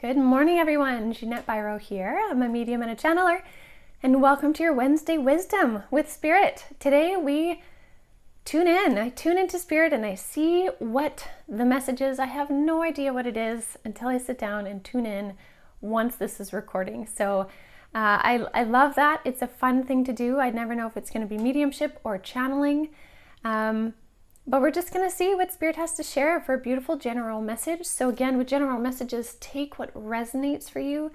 Good morning, everyone. Jeanette Biro here. I'm a medium and a channeler, and welcome to your Wednesday Wisdom with Spirit. Today we tune in. I tune into Spirit and I see what the message is. I have no idea what it is until I sit down and tune in once this is recording. So I love that. It's a fun thing to do. I never know if it's going to be mediumship or channeling. But we're just going to see what Spirit has to share for a beautiful general message. So again, with general messages, take what resonates for you.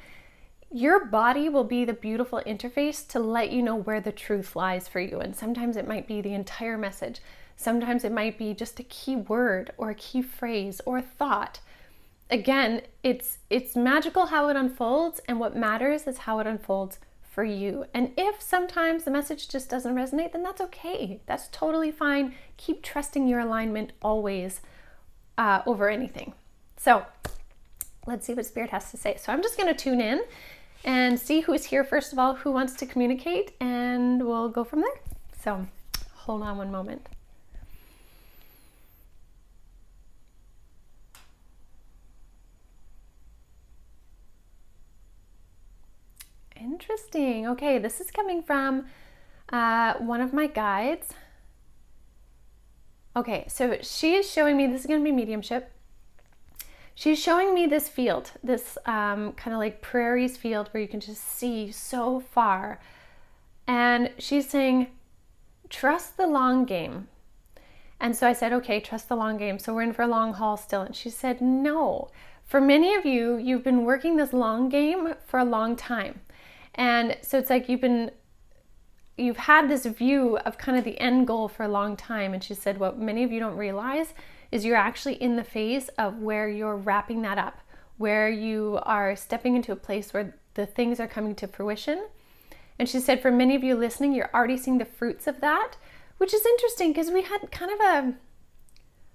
Your body will be the beautiful interface to let you know where the truth lies for you. And sometimes it might be the entire message. Sometimes it might be just a key word or a key phrase or a thought. Again, it's magical how it unfolds, and what matters is how it unfolds for you. And if sometimes the message just doesn't resonate, then that's okay. That's totally fine. Keep trusting your alignment always over anything. So let's see what Spirit has to say. So I'm just going to tune in and see who's here, first of all, who wants to communicate, and we'll go from there. So hold on one moment. Interesting. Okay, this is coming from one of my guides. Okay, so she is showing me, this is going to be mediumship. She's showing me this field, this kind of like prairies field where you can just see so far. And she's saying, trust the long game. And so I said, okay, trust the long game. So we're in for a long haul still. And she said, no. For many of you, you've been working this long game for a long time. And so it's like you've had this view of kind of the end goal for a long time. And she said, what many of you don't realize is you're actually in the phase of where you're wrapping that up, where you are stepping into a place where the things are coming to fruition. And she said, for many of you listening, you're already seeing the fruits of that, which is interesting because we had kind of a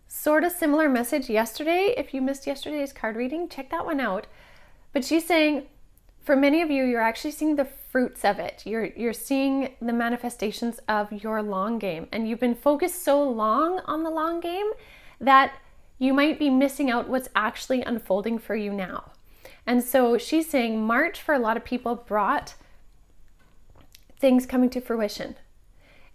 sort of similar message yesterday. If you missed yesterday's card reading, check that one out. But she's saying, for many of you, you're actually seeing the fruits of it. You're seeing the manifestations of your long game. And you've been focused so long on the long game that you might be missing out what's actually unfolding for you now. And so she's saying March for a lot of people brought things coming to fruition.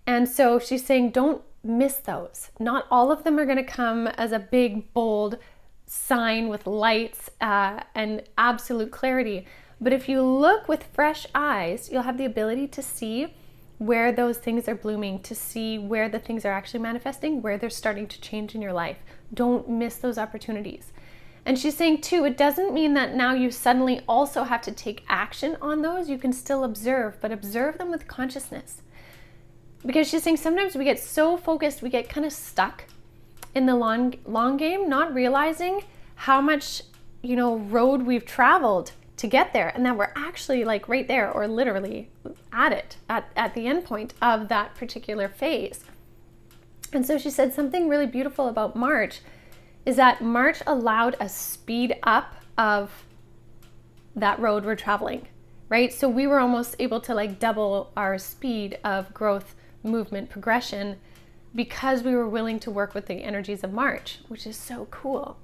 And so she's saying don't miss those. Not all of them are going to come as a big, bold sign with lights and absolute clarity. But if you look with fresh eyes, you'll have the ability to see where those things are blooming, to see where the things are actually manifesting, where they're starting to change in your life. Don't miss those opportunities. And she's saying too, it doesn't mean that now you suddenly also have to take action on those. You can still observe, but observe them with consciousness. Because she's saying sometimes we get so focused, we get kind of stuck in the long game, not realizing how much, road we've traveled to get there, and that we're actually like right there, or literally at it, at the end point of that particular phase. And so she said something really beautiful about March is that March allowed a speed up of that road we're traveling, right? So we were almost able to like double our speed of growth, movement, progression, because we were willing to work with the energies of March, which is so cool.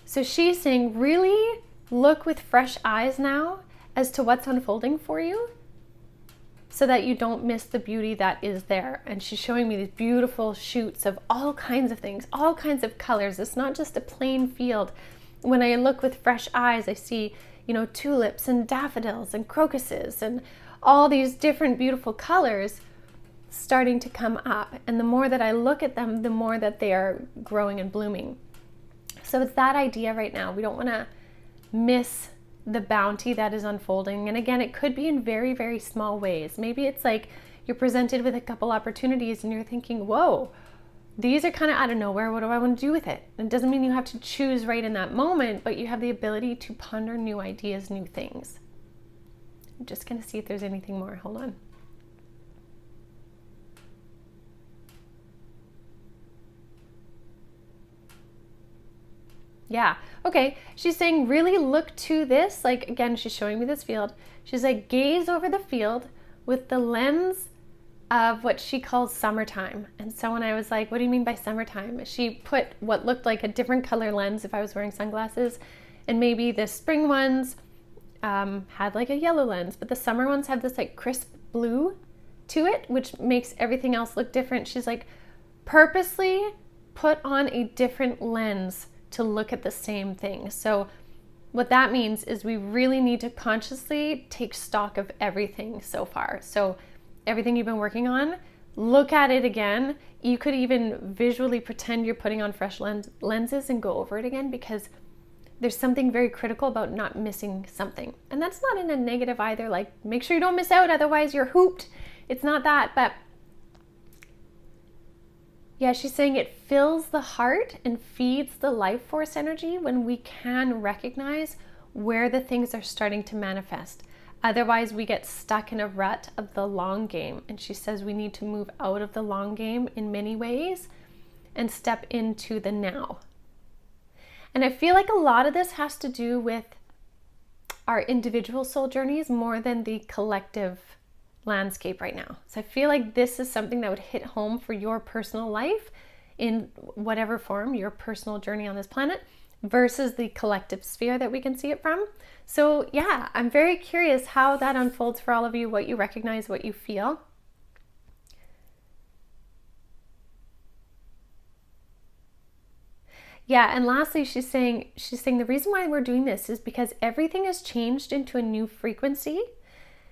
So she's saying really look with fresh eyes now as to what's unfolding for you so that you don't miss the beauty that is there. And she's showing me these beautiful shoots of all kinds of things, all kinds of colors. It's not just a plain field. When I look with fresh eyes, I see, tulips and daffodils and crocuses and all these different beautiful colors starting to come up. And the more that I look at them, the more that they are growing and blooming. So it's that idea right now. We don't want to miss the bounty that is unfolding. And again, it could be in very, very small ways. Maybe it's like you're presented with a couple opportunities and you're thinking, whoa, these are kind of out of nowhere. What do I want to do with it? And it doesn't mean you have to choose right in that moment, but you have the ability to ponder new ideas, new things. I'm just going to see if there's anything more. Hold on. Yeah. Okay. She's saying really look to this. Like, again, she's showing me this field. She's like, gaze over the field with the lens of what she calls summertime. And so when I was like, what do you mean by summertime? She put what looked like a different color lens if I was wearing sunglasses. And maybe the spring ones had like a yellow lens, but the summer ones have this like crisp blue to it, which makes everything else look different. She's like, purposely put on a different lens to look at the same thing. So what that means is we really need to consciously take stock of everything so far. So everything you've been working on, look at it again. You could even visually pretend you're putting on fresh lenses and go over it again, because there's something very critical about not missing something. And that's not in a negative either, like make sure you don't miss out, otherwise you're hooped. It's not that, but yeah, she's saying it fills the heart and feeds the life force energy when we can recognize where the things are starting to manifest. Otherwise, we get stuck in a rut of the long game. And she says we need to move out of the long game in many ways and step into the now. And I feel like a lot of this has to do with our individual soul journeys more than the collective landscape right now. So I feel like this is something that would hit home for your personal life in whatever form, your personal journey on this planet, versus the collective sphere that we can see it from. So yeah, I'm very curious how that unfolds for all of you, what you recognize, what you feel. Yeah, and lastly, she's saying the reason why we're doing this is because everything has changed into a new frequency.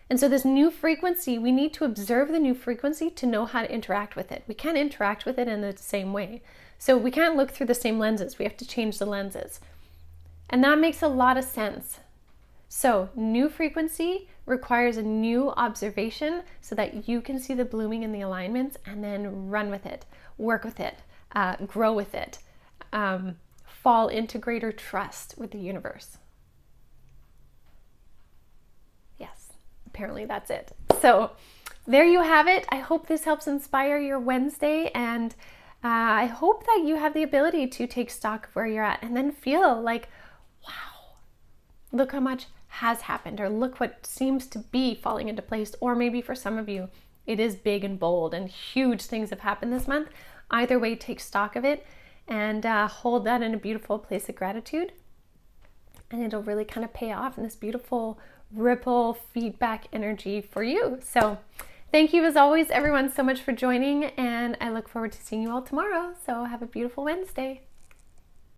And so this new frequency, we need to observe the new frequency to know how to interact with it. We can't interact with it in the same way. So we can't look through the same lenses. We have to change the lenses. And that makes a lot of sense. So new frequency requires a new observation so that you can see the blooming and the alignments and then run with it, work with it, grow with it, fall into greater trust with the universe. Apparently that's it. So there you have it. I hope this helps inspire your Wednesday, and I hope that you have the ability to take stock of where you're at and then feel like, wow, look how much has happened, or look what seems to be falling into place. Or maybe for some of you, it is big and bold and huge things have happened this month. Either way, take stock of it and hold that in a beautiful place of gratitude. And it'll really kind of pay off in this beautiful ripple feedback energy for you. So thank you as always, everyone, so much for joining, and I look forward to seeing you all tomorrow. So have a beautiful Wednesday.